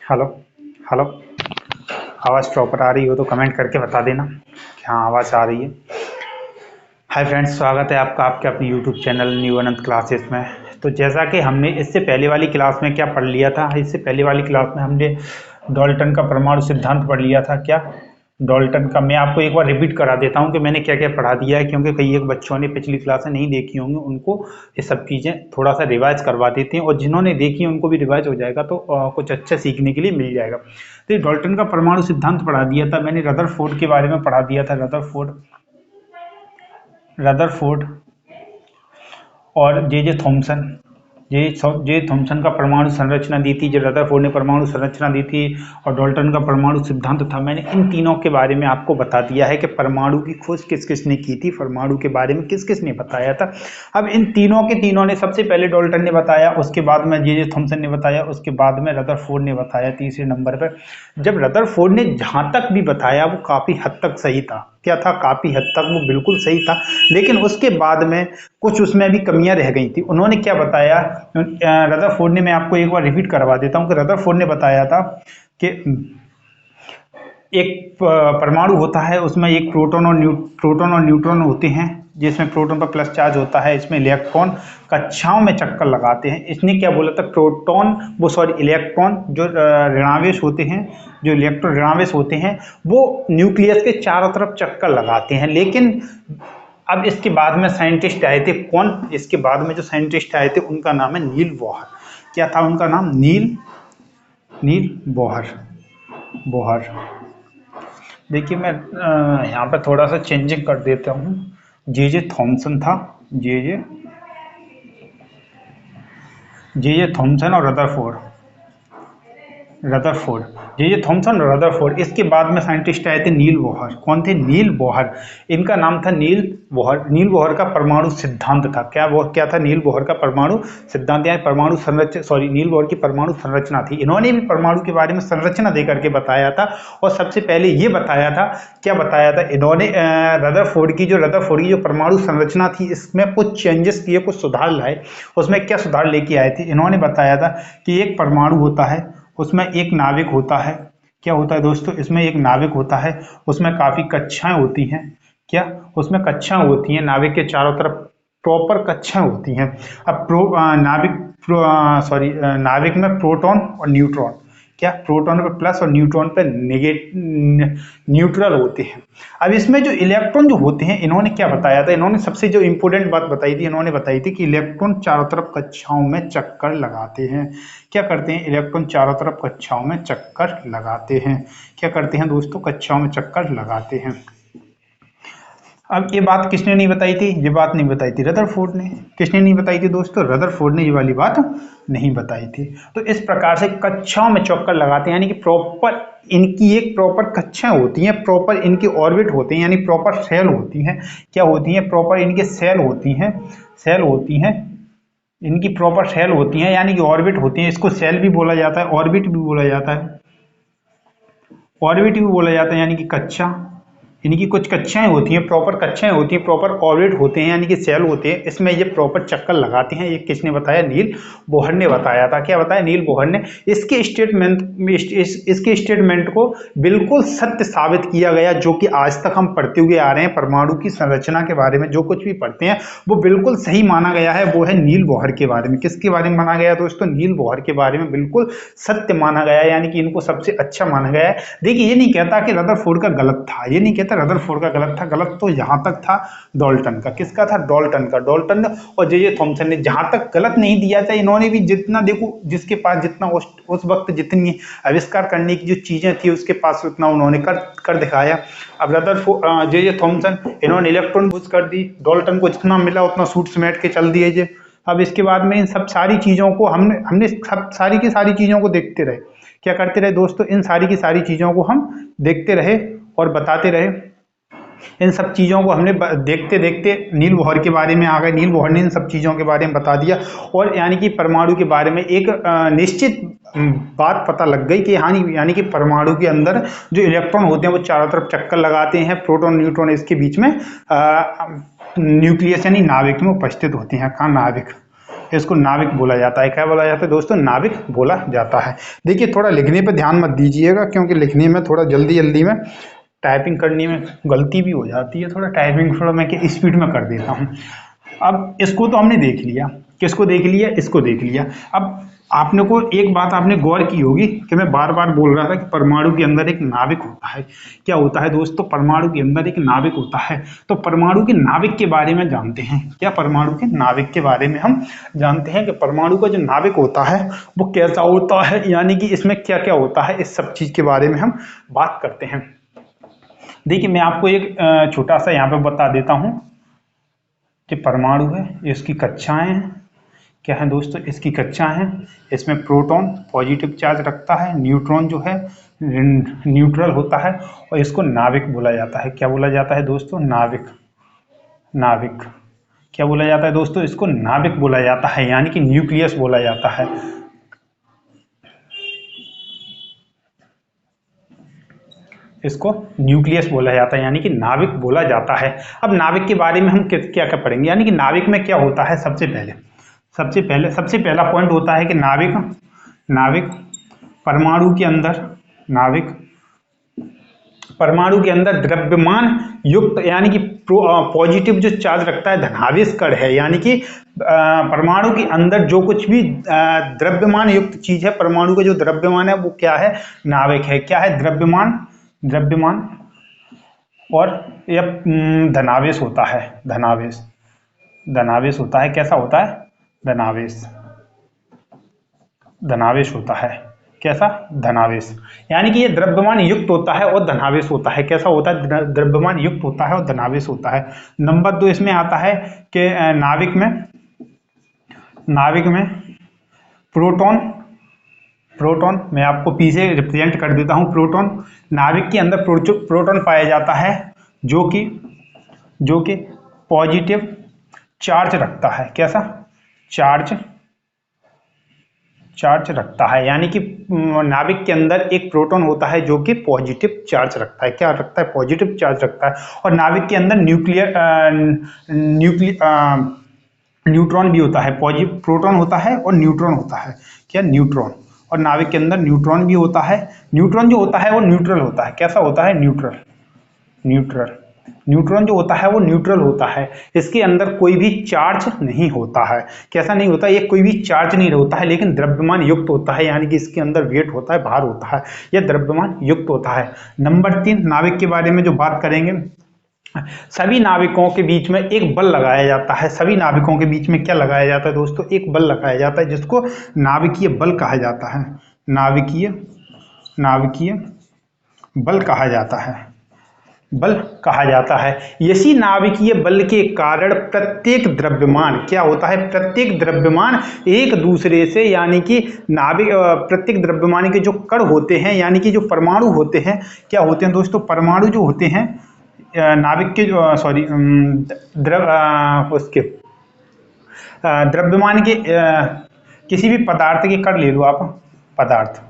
Hello. Hello. आवाज़ proper आ रही हो तो कमेंट करके बता देना कि हाँ आवाज़ आ रही है। हाय फ्रेंड्स, स्वागत है आपका आपके अपने यूट्यूब चैनल न्यू अनंत क्लासेस में। तो जैसा कि हमने इससे पहले वाली क्लास में क्या पढ़ लिया था, इससे पहले वाली क्लास में हमने डाल्टन का परमाणु सिद्धांत पढ़ लिया था। क्या डाल्टन का मैं आपको एक बार रिपीट करा देता हूँ कि मैंने क्या क्या पढ़ा दिया है, क्योंकि कई एक बच्चों ने पिछली क्लासें नहीं देखी होंगी, उनको ये सब चीज़ें थोड़ा सा रिवाइज करवा देते हैं, और जिन्होंने देखी है उनको भी रिवाइज हो जाएगा, तो कुछ अच्छा सीखने के लिए मिल जाएगा। तो ये डाल्टन का परमाणु सिद्धांत पढ़ा दिया था मैंने, रदरफोर्ड के बारे में पढ़ा दिया था। रदरफोर्ड रदरफोर्ड और जे थॉमसन। जे थॉमसन का परमाणु संरचना दी थी, जो रदरफोर्ड ने परमाणु संरचना दी थी, और डाल्टन का परमाणु सिद्धांत था। मैंने इन तीनों के बारे में आपको बता दिया है कि परमाणु की खोज किस किस ने की थी, परमाणु के बारे में किस किस ने बताया था। अब इन तीनों के तीनों ने, सबसे पहले डाल्टन ने बताया, उसके बाद में जे थॉमसन ने बताया, उसके बाद में रदरफोर्ड ने बताया तीसरे नंबर पर। जब रदरफोर्ड ने जहाँ तक भी बताया वो काफ़ी हद तक सही था। क्या था? काफ़ी हद तक वो बिल्कुल सही था, लेकिन उसके बाद में कुछ उसमें भी कमियां रह गई थी। उन्होंने क्या बताया, रदरफोर्ड ने, मैं आपको एक बार रिपीट करवा देता हूं कि रदरफोर्ड ने बताया था कि एक परमाणु होता है, उसमें एक प्रोटॉन और न्यूट्रॉन होते हैं, जिसमें प्रोटॉन पर प्लस चार्ज होता है, इसमें इलेक्ट्रॉन कक्षाओं में चक्कर लगाते हैं। इसने क्या बोला था, इलेक्ट्रॉन जो ऋणावेश होते हैं, जो इलेक्ट्रॉन ऋणावेश होते हैं, वो न्यूक्लियस के चारों तरफ चक्कर लगाते हैं। लेकिन अब इसके बाद में साइंटिस्ट आए थे, कौन? इसके बाद में जो साइंटिस्ट आए थे उनका नाम है नील बोहर। क्या था उनका नाम? नील बोहर। देखिए, मैं यहाँ पर थोड़ा सा चेंजिंग कर देता हूँ। जे थॉमसन था, जे थॉमसन और रदरफोर्ड, जे थॉमसन और रदरफोर्ड। इसके बाद में साइंटिस्ट आए थे नील बोहर। कौन थे? नील बोहर। इनका नाम था नील बोहर। नील बोहर का परमाणु सिद्धांत था। क्या था? नील बोहर का परमाणु सिद्धांत, या परमाणु संरचना, नील बोहर की परमाणु संरचना थी। इन्होंने भी परमाणु के बारे में संरचना दे करके बताया था, और सबसे पहले ये बताया था, क्या बताया था इन्होंने, रदरफोर्ड की जो परमाणु संरचना थी, इसमें कुछ चेंजेस किए, कुछ सुधार लाए। उसमें क्या सुधार लेके आए थे? इन्होंने बताया था कि एक परमाणु होता है, उसमें एक नाविक होता है। क्या होता है दोस्तों? इसमें एक नाविक होता है, उसमें काफी कक्षाएं होती हैं। क्या? उसमें कक्षाएं होती हैं, नाविक के चारों तरफ प्रॉपर कक्षाएं होती हैं। अब नाविक में प्रोटॉन और न्यूट्रॉन, क्या प्रोटॉन पे प्लस और न्यूट्रॉन पे न्यूट्रल होते हैं। अब इसमें जो इलेक्ट्रॉन जो होते हैं, इन्होंने क्या बताया था, इन्होंने सबसे जो इंपॉर्टेंट बात बताई थी, इन्होंने बताई थी कि इलेक्ट्रॉन चारों तरफ कक्षाओं में चक्कर लगाते हैं। क्या करते हैं? इलेक्ट्रॉन चारों तरफ कक्षाओं में चक्कर लगाते हैं। क्या करते हैं दोस्तों? कक्षाओं में चक्कर लगाते हैं। अब ये बात किसने नहीं बताई थी? ये बात नहीं बताई थी रदरफोर्ड ने। किसने नहीं बताई थी दोस्तों? रदरफोर्ड ने ये वाली बात नहीं बताई थी। तो इस प्रकार से कक्षाओं में चक्कर लगाते हैं, यानी कि प्रॉपर इनकी एक प्रॉपर कक्षाएं होती हैं, प्रॉपर इनके ऑर्बिट होते हैं, यानी प्रॉपर सेल होती हैं। क्या होती हैं? प्रॉपर इनके सेल होती हैं, इनकी प्रॉपर सेल होती हैं, यानी कि ऑर्बिट होती हैं। इसको सेल भी बोला जाता है, ऑर्बिट भी बोला जाता है, यानी कि कक्षा। इनकी कुछ कक्षाएं होती हैं, प्रॉपर कक्षाएं होती हैं, प्रॉपर ऑर्बिट होते हैं, यानी कि सेल होते हैं। इसमें ये प्रॉपर चक्कर लगाते हैं। ये किसने बताया? नील बोहर ने बताया था। क्या बताया? नील बोहर ने। इसके स्टेटमेंट को बिल्कुल सत्य साबित किया गया, जो कि आज तक हम पढ़ते हुए आ रहे हैं। परमाणु की संरचना के बारे में जो कुछ भी पढ़ते हैं वो बिल्कुल सही माना गया है, वो है नील बोहर के बारे में। किसके बारे में माना गया दोस्तों? नील बोहर के बारे में बिल्कुल सत्य माना गया है, यानी कि इनको सबसे अच्छा माना गया है। देखिए, ये नहीं कहता कि रदरफोर्ड का गलत था, ये नहीं कहता रदरफोर्ड का गलत था। गलत तो यहां तक था डाल्टन का। किसका था? डाल्टन और जे थॉमसन ने। जहां तक गलत नहीं दिया था, इन्होंने भी जितना, देखो जिसके पास जितना उस वक्त जितनी आविष्कार करने की जो चीजें थी उसके पास उतना उन्होंने कर दिखाया। अब रदरफोर्ड, जे थॉमसन, इन्होंने इलेक्ट्रॉन खोज कर दी, डाल्टन को जितना मिला उतना सूट समेट के चल दिए जे। अब इसके बाद में इन सब सारी चीजों को हमने सब सारी की सारी चीजों को देखते रहे। क्या करते रहे दोस्तों? इन सारी की सारी चीजों को हम देखते रहे और बताते रहे। इन सब चीज़ों को हमने देखते देखते नील बोहर के बारे में आ गए। नील बोहर ने इन सब चीज़ों के बारे में बता दिया, और यानी कि परमाणु के बारे में एक निश्चित बात पता लग गई कि यानी कि परमाणु के अंदर जो इलेक्ट्रॉन होते हैं वो चारों तरफ चक्कर लगाते हैं, प्रोटॉन न्यूट्रॉन इसके बीच में न्यूक्लियस यानी नाभिक में उपस्थित होते हैं। कहाँ? नाभिक। इसको नाविक बोला जाता है। क्या बोला जाता है दोस्तों? नाविक बोला जाता है। देखिए थोड़ा लिखने पे ध्यान मत दीजिएगा, क्योंकि लिखने में थोड़ा जल्दी जल्दी में टाइपिंग करने में गलती भी हो जाती है, थोड़ा टाइपिंग थोड़ा मैं स्पीड में कर देता हूँ। अब इसको तो हमने देख लिया, किसको देख लिया? इसको देख लिया। अब आपने को एक बात आपने गौर की होगी कि मैं बार बार बोल रहा था कि परमाणु के अंदर एक नाविक होता है। क्या होता है दोस्तों? परमाणु के अंदर एक नाविक होता है। तो परमाणु के नाविक के बारे में जानते हैं। क्या परमाणु के नाविक के बारे में हम जानते हैं कि परमाणु का जो नाविक होता है वो कैसा होता है, यानी कि इसमें क्या क्या होता है, इस सब चीज के बारे में हम बात करते हैं। देखिए मैं आपको एक छोटा सा यहाँ पे बता देता हूँ कि परमाणु है, इसकी कक्षाएं हैं। क्या है दोस्तों? इसकी कक्षाएं हैं। इसमें प्रोटॉन पॉजिटिव चार्ज रखता है, न्यूट्रॉन जो है न्यूट्रल होता है, और इसको नाविक बोला जाता है। क्या बोला जाता है दोस्तों? नाविक। नाविक क्या बोला जाता है दोस्तों? इसको नाविक बोला जाता है, यानी कि न्यूक्लियस बोला जाता है। इसको न्यूक्लियस बोला जाता है, यानी कि नाविक बोला जाता है। अब नाविक के बारे में हम क्या क्या पढ़ेंगे, यानी कि नाविक में क्या होता है। सबसे पहला पॉइंट होता है कि नाविक परमाणु के अंदर, नाविक परमाणु के अंदर द्रव्यमान युक्त, यानी कि पॉजिटिव जो चार्ज रखता है, धनावेश कण है, यानी कि परमाणु के अंदर जो कुछ भी द्रव्यमान युक्त चीज है, परमाणु का जो द्रव्यमान है वो क्या है? नाविक है। क्या है? द्रव्यमान और यह धनावेश होता है। धनावेश होता है। कैसा होता है? धनावेश होता है। कैसा? धनावेश, यानी कि ये द्रव्यमान युक्त होता है और धनावेश होता है। कैसा होता है? द्रव्यमान युक्त होता है और धनावेश होता है। नंबर 2 इसमें आता है कि नाविक में प्रोटॉन मैं आपको पीछे रिप्रेजेंट कर देता हूं। प्रोटॉन, नाविक के अंदर प्रोटॉन पाया जाता है जो कि पॉजिटिव चार्ज रखता है। कैसा? चार्ज रखता है, यानी कि नाविक के अंदर एक प्रोटॉन होता है जो कि पॉजिटिव चार्ज रखता है। क्या रखता है? पॉजिटिव चार्ज रखता है। और नाविक के अंदर न्यूट्रॉन भी होता है। प्रोटॉन होता है और न्यूट्रॉन होता है। क्या? न्यूट्रॉन। और नाविक के अंदर न्यूट्रॉन भी होता है। न्यूट्रॉन जो होता है वो न्यूट्रल होता है। कैसा होता है? न्यूट्रॉन जो होता है वो न्यूट्रल होता है। इसके अंदर कोई भी चार्ज नहीं होता है। कैसा नहीं होता? ये कोई भी चार्ज नहीं होता है, लेकिन द्रव्यमान युक्त होता है, यानी कि इसके अंदर वेट होता है, भार होता है, यह द्रव्यमान युक्त होता है। नंबर 3 नाविक के बारे में जो बात करेंगे, सभी नाविकों के बीच में एक बल लगाया जाता है। सभी नाविकों के बीच में क्या लगाया जाता है दोस्तों? एक बल लगाया जाता है, जिसको नाभिकीय बल कहा जाता है। नाभिकीय बल कहा जाता है। इसी नाभिकीय बल के कारण प्रत्येक द्रव्यमान क्या होता है? प्रत्येक द्रव्यमान एक दूसरे से, यानी कि प्रत्येक द्रव्यमान के जो कण होते हैं, यानी कि जो परमाणु होते हैं, क्या होते हैं दोस्तों? परमाणु जो होते हैं नाभिक के द्रव्यमान के किसी भी पदार्थ के कण ले लो आप, पदार्थ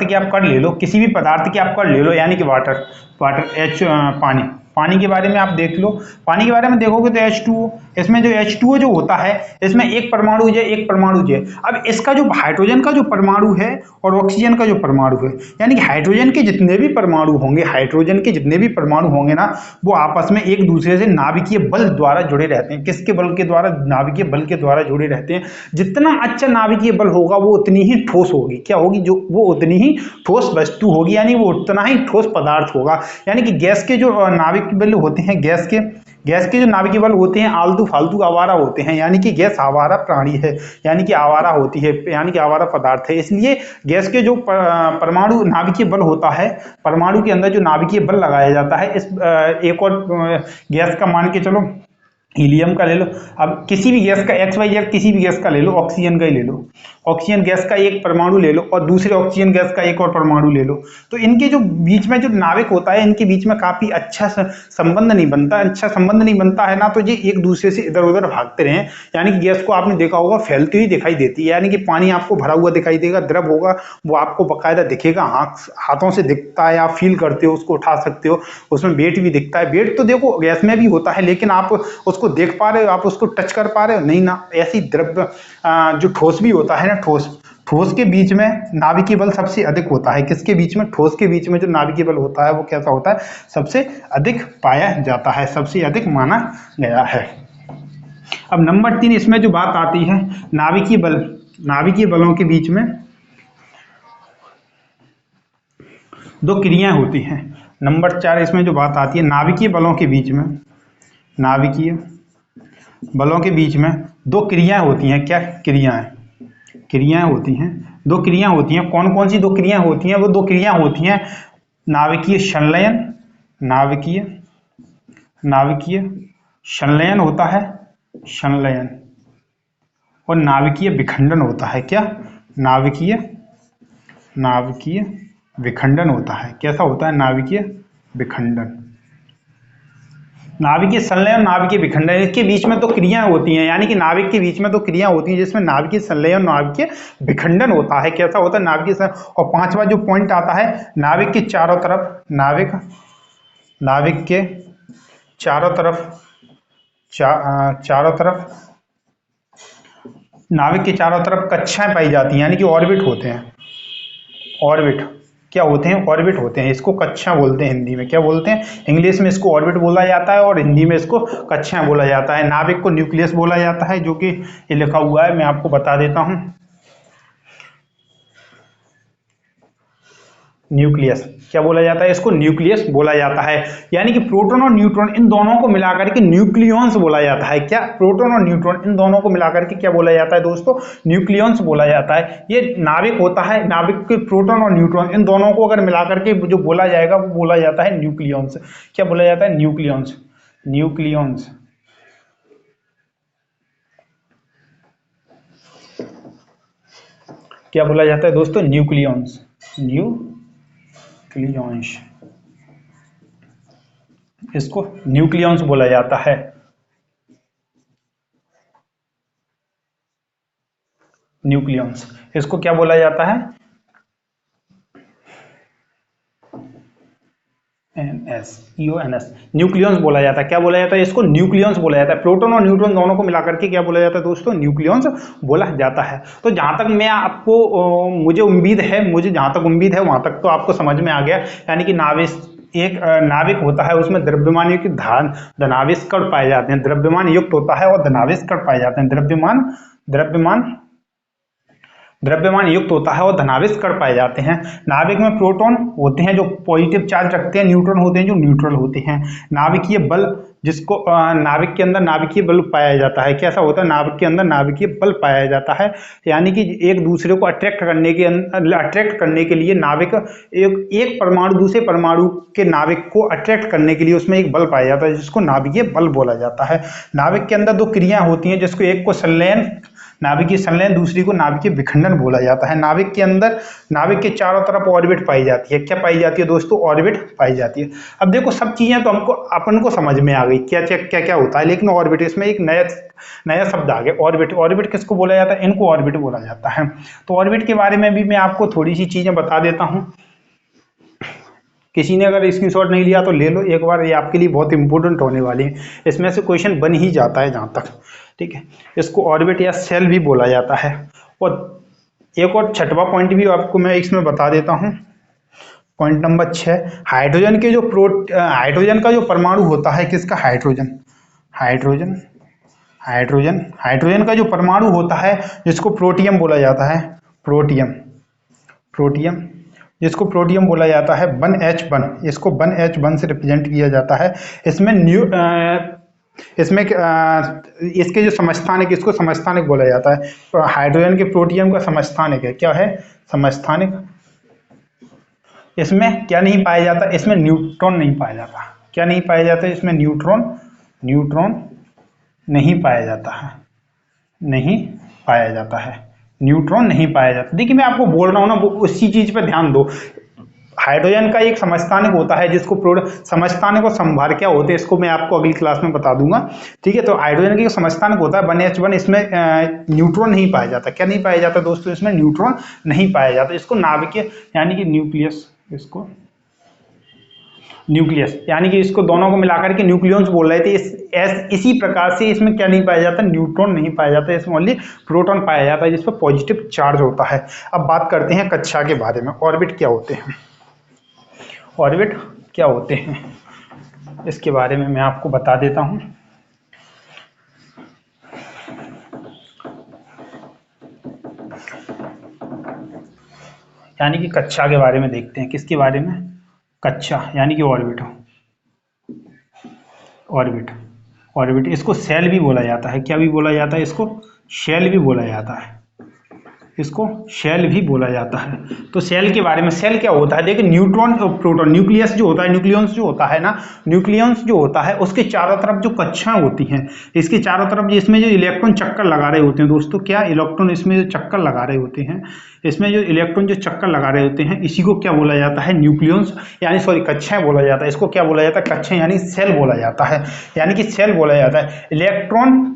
के आप कण ले लो, किसी भी पदार्थ के आप कण ले लो, यानी कि वाटर पानी के बारे में आप देख लो। पानी के बारे में देखोगे तो H2O, इसमें जो H2O जो होता है, इसमें एक परमाणु है। अब इसका जो हाइड्रोजन का जो परमाणु है और ऑक्सीजन का जो परमाणु है, यानी कि हाइड्रोजन के जितने भी परमाणु होंगे ना, वो आपस में एक दूसरे से नाभिकीय बल द्वारा जुड़े रहते हैं। किसके बल के द्वारा? नाभिकीय बल के द्वारा जुड़े रहते हैं। जितना अच्छा नाभिकीय बल होगा वो उतनी ही ठोस होगी। क्या होगी? वो उतनी ही ठोस वस्तु होगी, यानी वो उतना ही ठोस पदार्थ होगा। यानी कि गैस के जो नाभिकीय बल होते हैं, गैस के जो नाभिकीय बल होते हैं आलतू फालतू आवारा होते हैं, यानी कि गैस आवारा प्राणी है, यानी कि आवारा होती है, यानी कि आवारा पदार्थ है। इसलिए गैस के जो परमाणु नाभिकीय बल होता है, परमाणु के अंदर जो नाभिकीय बल लगाया जाता है, इस एक और गैस का मान के चलो, हीलियम का ले लो। अब किसी भी गैस का XYZ किसी भी गैस का ले लो, ऑक्सीजन का ही ले लो, ऑक्सीजन गैस का एक परमाणु ले लो और दूसरे ऑक्सीजन गैस का एक और परमाणु ले लो। तो इनके जो बीच में जो नाविक होता है, इनके बीच में काफी अच्छा संबंध नहीं बनता है ना, तो ये एक दूसरे से इधर उधर भागते रहे। यानी कि गैस को आपने देखा होगा फैलती हुई दिखाई देती है, यानी कि पानी आपको भरा हुआ दिखाई देगा, द्रव होगा, वो आपको बकायदा दिखेगा, हाथों से दिखता है, आप फील करते हो, उसको उठा सकते हो, उसमें वेट भी दिखता है। वेट तो देखो गैस में भी होता है, लेकिन आप उसको उसको देख पा रहे हो, आप उसको टच कर पा रहे हो, नहीं ना। ऐसी द्रव्य जो ठोस भी होता है ना, ठोस के बीच में नाभिकीय बल सबसे अधिक होता है। किसके बीच में? ठोस के बीच में जो नाभिकीय बल होता है वो कैसा होता है? सबसे अधिक पाया जाता है, सबसे अधिक माना गया है। अब नंबर 3 इसमें जो बात आती है, नाभिकीय बल, नाभिकीय बलों के बीच में दो क्रियाएं होती हैं। नंबर 4 इसमें जो बात आती है, नाभिकीय बलों के बीच में, नाभिकीय बलों के बीच में दो क्रियाएं होती हैं। क्या क्रियाएं होती हैं, दो क्रियाएं होती हैं। कौन कौन सी दो क्रियाएं होती हैं? वो दो क्रियाएं होती हैं नाभिकीय संलयन, नाभिकीय संलयन होता है, संलयन, और नाभिकीय विखंडन होता है। क्या? नाभिकीय विखंडन होता है। कैसा होता है? नाभिकीय विखंडन। नाभिकीय संलयन, नाभिकीय विखंडन, इसके बीच में तो क्रियाएं होती हैं, यानी कि नाभिक के बीच में तो क्रियाएं होती हैं जिसमें नाभिकीय संलयन, नाभिकीय विखंडन होता है। कैसा होता है? नाभिकीय संलयन। और पांचवा जो पॉइंट आता है, नाभिक के चारों तरफ, नाभिक के चारों तरफ, नाभिक के चारों तरफ कक्षाएं पाई जाती हैं, यानी कि ऑर्बिट होते हैं। ऑर्बिट क्या होते हैं? ऑर्बिट होते हैं। इसको कक्षा बोलते हैं हिंदी में। क्या बोलते हैं? इंग्लिश में इसको ऑर्बिट बोला जाता है और हिंदी में इसको कक्षाएं बोला जाता है। नाभिक को न्यूक्लियस बोला जाता है, जो कि ये लिखा हुआ है, मैं आपको बता देता हूं। न्यूक्लियस क्या बोला जाता है? इसको न्यूक्लियस बोला जाता है, यानी कि प्रोटॉन और न्यूट्रॉन इन दोनों को मिलाकर के न्यूक्लियॉन्स बोला जाता है। क्या? प्रोटॉन और न्यूट्रॉन इन दोनों को मिलाकर के क्या बोला जाता है दोस्तों? न्यूक्लियॉन्स बोला जाता है। ये नाभिक होता है, नाभिक के प्रोटॉन और न्यूट्रॉन इन दोनों को अगर मिलाकर के जो बोला जाएगा वो बोला जाता है न्यूक्लियॉन्स। क्या बोला जाता है? न्यूक्लियॉन्स। न्यूक्लियॉन्स क्या बोला जाता है दोस्तों? न्यूक्लियॉन्स। न्यूक्लियॉन्स, इसको न्यूक्लियॉन्स बोला जाता है। न्यूक्लियॉन्स, इसको क्या बोला जाता है? NS न्यूक्लियॉन्स बोला जाता है। क्या बोला जाता है? इसको न्यूक्लियॉन्स बोला जाता है। प्रोटॉन और न्यूट्रॉन दोनों को मिलाकर के क्या बोला जाता है दोस्तों? न्यूक्लियॉन्स बोला जाता है। तो जहां तक मैं आपको मुझे जहां तक उम्मीद है वहां तक तो आपको समझ में आ गया। यानी कि एक नाभिक होता है, उसमें द्रव्यमान युक्त धनावेश कण पाए जाते हैं। द्रव्यमान युक्त होता है और धनावेश कण पाए जाते हैं। द्रव्यमान युक्त होता है और धनावेश कण पाए जाते हैं। नाभिक में प्रोटॉन होते हैं जो पॉजिटिव चार्ज रखते हैं, न्यूट्रॉन होते हैं जो न्यूट्रल होते हैं। नाभिकीय बल, जिसको नाभिक के अंदर नाभिकीय बल पाया जाता है। कैसा होता है? नाभिक के अंदर नाभिकीय बल पाया जाता है, यानी कि एक दूसरे को अट्रैक्ट करने के लिए नाभिक एक परमाणु दूसरे परमाणु के नाभिक को अट्रैक्ट करने के लिए उसमें एक बल पाया जाता है, जिसको नाभिकीय बल बोला जाता है। नाभिक के अंदर दो क्रियाएं होती हैं, जिसको एक को संलयन, नाभिकीय संलयन, दूसरी को नाभिकीय विखंडन बोला जाता है। नाभिक के अंदर, नाभिक के चारों तरफ ऑर्बिट पाई जाती है। क्या पाई जाती है दोस्तों? ऑर्बिट पाई जाती है। अब देखो, सब चीजें तो अपन को समझ में आ गई क्या होता है, लेकिन ऑर्बिट, इसमें एक नया शब्द आ गया, ऑर्बिट। ऑर्बिट किसको बोला जाता है? इनको ऑर्बिट बोला जाता है। तो ऑर्बिट के बारे में भी मैं आपको थोड़ी सी चीजें बता देता हूं। किसी ने अगर स्क्रीनशॉट नहीं लिया तो ले लो एक बार, ये आपके लिए बहुत इंपॉर्टेंट होने वाली है। इसमें से क्वेश्चन बन ही जाता है जहां तक, ठीक है। इसको ऑर्बिट या सेल भी बोला जाता है। और एक और छठवां पॉइंट भी आपको मैं इसमें बता देता हूं। पॉइंट नंबर 6, हाइड्रोजन का जो परमाणु होता है, किसका? हाइड्रोजन का जो परमाणु होता है, जिसको प्रोटियम बोला जाता है। प्रोटियम जिसको प्रोटियम बोला जाता है। 1H1, इसको 1H1 से रिप्रेजेंट किया जाता है। इसके जो समस्थानिक, इसको समस्थानिक बोला जाता है। तो हाइड्रोजन के प्रोटियम का समस्थानिक है। क्या है? समस्थानिक। इसमें क्या नहीं पाया जाता? इसमें न्यूट्रॉन नहीं पाया जाता। क्या नहीं पाया जाता? इसमें न्यूट्रॉन नहीं पाया जाता है। न्यूट्रॉन नहीं पाया जाता। देखिए, मैं आपको बोल रहा हूं ना, वो उसी चीज पे ध्यान दो। हाइड्रोजन का एक समस्थानिक होता है, जिसको समस्थानिक और संभार क्या होते हैं, इसको मैं आपको अगली क्लास में बता दूंगा, ठीक है। तो हाइड्रोजन का समस्थानिक होता है 1H1, इसमें न्यूट्रॉन नहीं पाया जाता। क्या नहीं पाया जाता दोस्तों? इसमें न्यूट्रॉन नहीं पाया जाता। इसको नाभिकीय, यानी कि न्यूक्लियस, इसको न्यूक्लियस, यानी कि इसको दोनों को मिलाकर के न्यूक्लियस बोल रहे थे। इसी प्रकार से इसमें क्या नहीं पाया जाता, न्यूट्रॉन नहीं पाया जाता, इसमें ओनली प्रोटॉन पाया जाता है जिस पर पॉजिटिव चार्ज होता है। अब बात करते हैं कक्षा के बारे में। ऑर्बिट क्या होते हैं, ऑर्बिट क्या होते हैं इसके बारे में मैं आपको बता देता हूं। यानी कि कक्षा के बारे में देखते हैं। किसके बारे में, कक्षा यानी कि ऑर्बिट। ऑर्बिट, ऑर्बिट इसको सेल भी बोला जाता है। क्या भी बोला जाता है, इसको शेल भी बोला जाता है, इसको शेल भी बोला जाता है। तो सेल के बारे में, सेल क्या होता है, देखिए न्यूट्रॉन और प्रोटॉन, न्यूक्लियस जो होता है, न्यूक्लियस जो होता है ना, न्यूक्लियस जो होता है उसके चारों तरफ जो कक्षाएं होती हैं, इसके चारों तरफ इसमें जो इलेक्ट्रॉन चक्कर लगा रहे होते हैं दोस्तों, क्या इलेक्ट्रॉन इसमें जो चक्कर लगा रहे होते हैं, इसमें जो इलेक्ट्रॉन जो चक्कर लगा रहे होते हैं, इसी को क्या बोला जाता है, न्यूक्लियस यानी सॉरी कक्षाएं बोला जाता है। इसको क्या बोला जाता है, कक्षाएं यानी सेल बोला जाता है, यानी कि सेल बोला जाता है। इलेक्ट्रॉन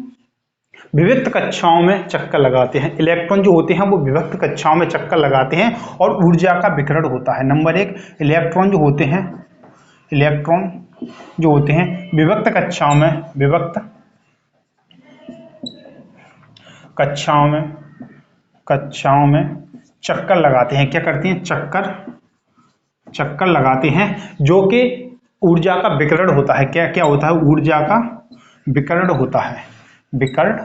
विविक्त कक्षाओं में चक्कर लगाते हैं, इलेक्ट्रॉन जो होते हैं वो विविक्त कक्षाओं में चक्कर लगाते हैं और ऊर्जा का विकिरण होता है। नंबर एक, इलेक्ट्रॉन जो होते हैं, इलेक्ट्रॉन जो होते हैं विविक्त कक्षाओं में, विविक्त कक्षाओं में चक्कर लगाते हैं। क्या करते हैं, चक्कर लगाते हैं, जो कि ऊर्जा का विकिरण होता है। क्या क्या होता है, ऊर्जा का विकिरण होता है, विकिरण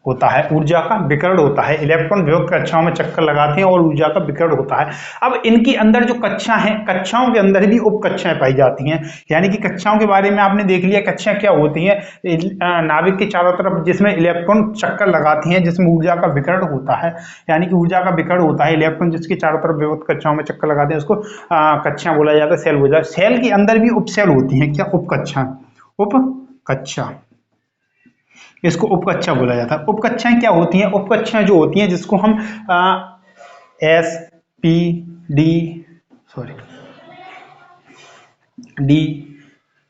होता है, ऊर्जा का विकिरण होता है। इलेक्ट्रॉन विविक्त कक्षाओं में चक्कर लगाते हैं और ऊर्जा का विकिरण होता है। अब इनके अंदर जो कक्षा है, कक्षाओं के अंदर भी उप कक्षाएं पाई जाती हैं। यानी कि कक्षाओं के बारे में आपने देख लिया, कक्षाएं क्या होती हैं, नाभिक के चारों तरफ जिसमें इलेक्ट्रॉन चक्कर लगाती हैं, जिसमें ऊर्जा का विकिरण होता है, यानी कि ऊर्जा का विकिरण होता है। इलेक्ट्रॉन जिसके चारों तरफ विविक्त कक्षाओं में चक्कर लगाते हैं उसको कक्षाएं बोला जाता है, सेल बोला जाता है। सेल के अंदर भी उपसेल होती हैं। क्या, उप कक्षा, इसको उपकक्षा बोला जाता है। उपकक्षाएं क्या होती हैं, उपकक्षाएं जो होती हैं जिसको हम S P D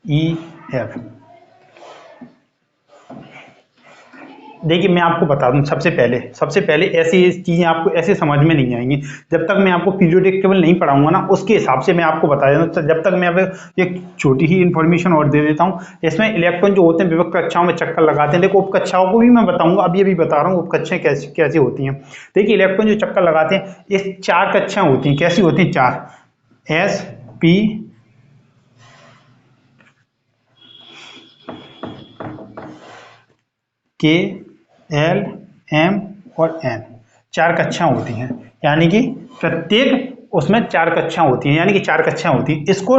E F, देखिए मैं आपको बता दूं, सबसे पहले ऐसी चीजें आपको ऐसे समझ में नहीं आएंगी जब तक मैं आपको पीरियोडिक टेबल नहीं पढ़ाऊंगा ना, उसके हिसाब से मैं आपको बता देता हूं। जब तक मैं अब एक छोटी ही इंफॉर्मेशन और दे देता हूं। इसमें इलेक्ट्रॉन जो होते हैं विविक्त कक्षाओं में चक्कर लगाते हैं। देखो उपकक्षाओं को भी मैं बताऊंगा, अभी अभी बता रहा हूँ उपकक्षाएं कैसी होती हैं। देखिए इलेक्ट्रॉन जो चक्कर लगाते हैं, इस 4 कक्षाएं होती हैं। कैसी होती हैं, 4, एस पी के एल एम और एन, 4 कक्षाएं होती हैं। यानी कि प्रत्येक उसमें 4 कक्षाएं होती हैं, यानी कि 4 कक्षाएं होती हैं। इसको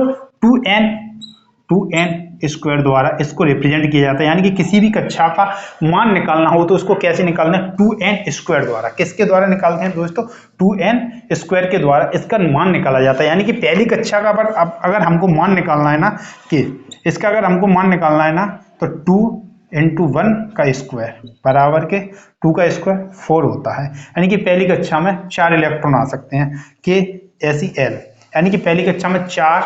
2n स्क्वायर द्वारा इसको रिप्रेजेंट किया जाता है। यानी कि किसी भी कक्षा का मान निकालना हो तो उसको कैसे निकालना है, 2n स्क्वायर द्वारा। किसके द्वारा निकालते हैं दोस्तों, 2n स्क्वायर के द्वारा इसका मान निकाला जाता है। यानी कि पहली कक्षा का अगर हमको मान निकालना है ना, कि इसका अगर हमको मान निकालना है ना, तो 2 × 1 का स्क्वायर बराबर के 2 का स्क्वायर 4 होता है। यानी कि पहली कक्षा में 4 इलेक्ट्रॉन आ सकते हैं, के ऐसी एल, यानी कि पहली कक्षा में 4,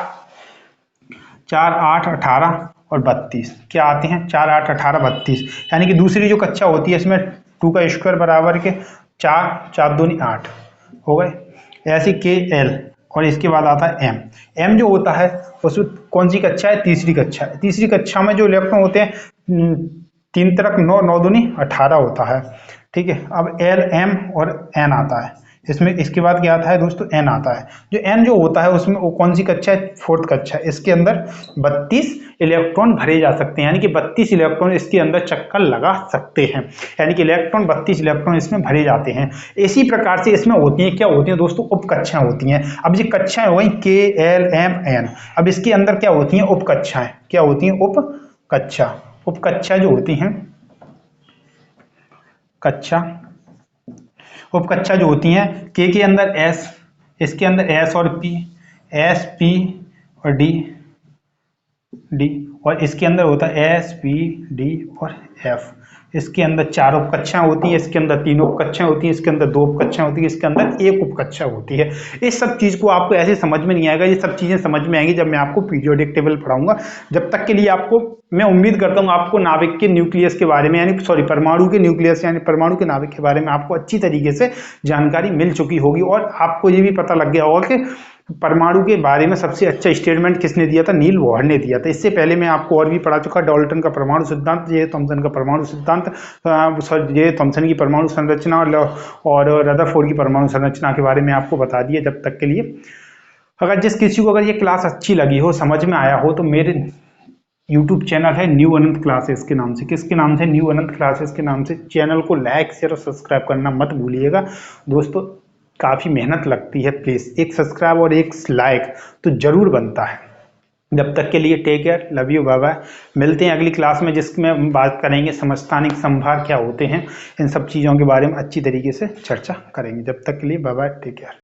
8, 18 और 32 क्या आते हैं, 4, 8, 18, 32। यानी कि दूसरी जो कक्षा होती है इसमें 2 का स्क्वायर बराबर के 4, 4 दूनी 8 हो गए, ऐसी के एल। और इसके बाद आता है एम। एम जो होता है उसमें कौन सी कक्षा है, तीसरी कक्षा है। तीसरी कक्षा में जो इलेक्ट्रॉन होते हैं 3 तरक 9, 9 दूनी 18 होता है। ठीक है, अब एल एम और एन आता है इसमें। इसके बाद क्या आता है दोस्तों, एन आता है। जो एन जो होता है उसमें वो कौन सी कक्षा है, 4th कक्षा है। इसके अंदर 32 इलेक्ट्रॉन भरे जा सकते हैं, यानी कि 32 इलेक्ट्रॉन इसके अंदर चक्कर लगा सकते हैं। यानी कि 32 इलेक्ट्रॉन इसमें भरे जाते हैं। इसी प्रकार से इसमें होती हैं, क्या होती हैं दोस्तों, उप कक्षाएं होती हैं। अब ये कक्षाएं हो गई के एल एम एन। अब इसके अंदर क्या होती हैं, उप कक्षाएं। क्या होती हैं, उप कक्षा। उप कक्षा जो होती हैं, उप कक्षा जो होती हैं, के अंदर एस, इसके अंदर एस और पी, एस पी और डी, और इसके अंदर होता है एस पी डी और एफ। इसके अंदर 4 उप कक्षाएं होती हैं, इसके अंदर 3 उप कक्षाएं होती हैं, इसके अंदर 2 उप कक्षाएं होती हैं, इसके अंदर 1 उप कक्षा होती है। इस सब चीज को आपको ऐसे समझ में नहीं आएगा, ये सब चीजें समझ में आएंगी जब मैं आपको पीरियोडिक टेबल पढ़ाऊंगा। जब तक के लिए आपको मैं उम्मीद करता हूँ आपको नाभिक के न्यूक्लियस के बारे में यानी सॉरी परमाणु के न्यूक्लियस यानी परमाणु के नाभिक के बारे में आपको अच्छी तरीके से जानकारी मिल चुकी होगी और आपको ये भी पता लग गया होगा कि परमाणु के बारे में सबसे अच्छा स्टेटमेंट किसने दिया था, नील बोहर ने दिया था। इससे पहले मैं आपको और भी पढ़ा चुका, डाल्टन का परमाणु सिद्धांत, जे थॉमसन का परमाणु सिद्धांत, जे थॉमसन की परमाणु संरचना और रदरफोर्ड की परमाणु संरचना के बारे में आपको बता दिया। जब तक के लिए अगर जिस किसी को अगर ये क्लास अच्छी लगी हो, समझ में आया हो, तो मेरे यूट्यूब चैनल है न्यू अनंत क्लासेस के नाम से, किसके नाम से, न्यू अनंत क्लासेस के नाम से, चैनल को लाइक शेयर और सब्सक्राइब करना मत भूलिएगा दोस्तों। काफ़ी मेहनत लगती है, प्लीज़ एक सब्सक्राइब और एक लाइक तो जरूर बनता है। जब तक के लिए take care, love you, bye bye. मिलते हैं अगली क्लास में जिसमें हम बात करेंगे समस्थानिक संभार क्या होते हैं, इन सब चीज़ों के बारे में अच्छी तरीके से चर्चा करेंगे। जब तक के लिए बाय बाय, टेक केयर।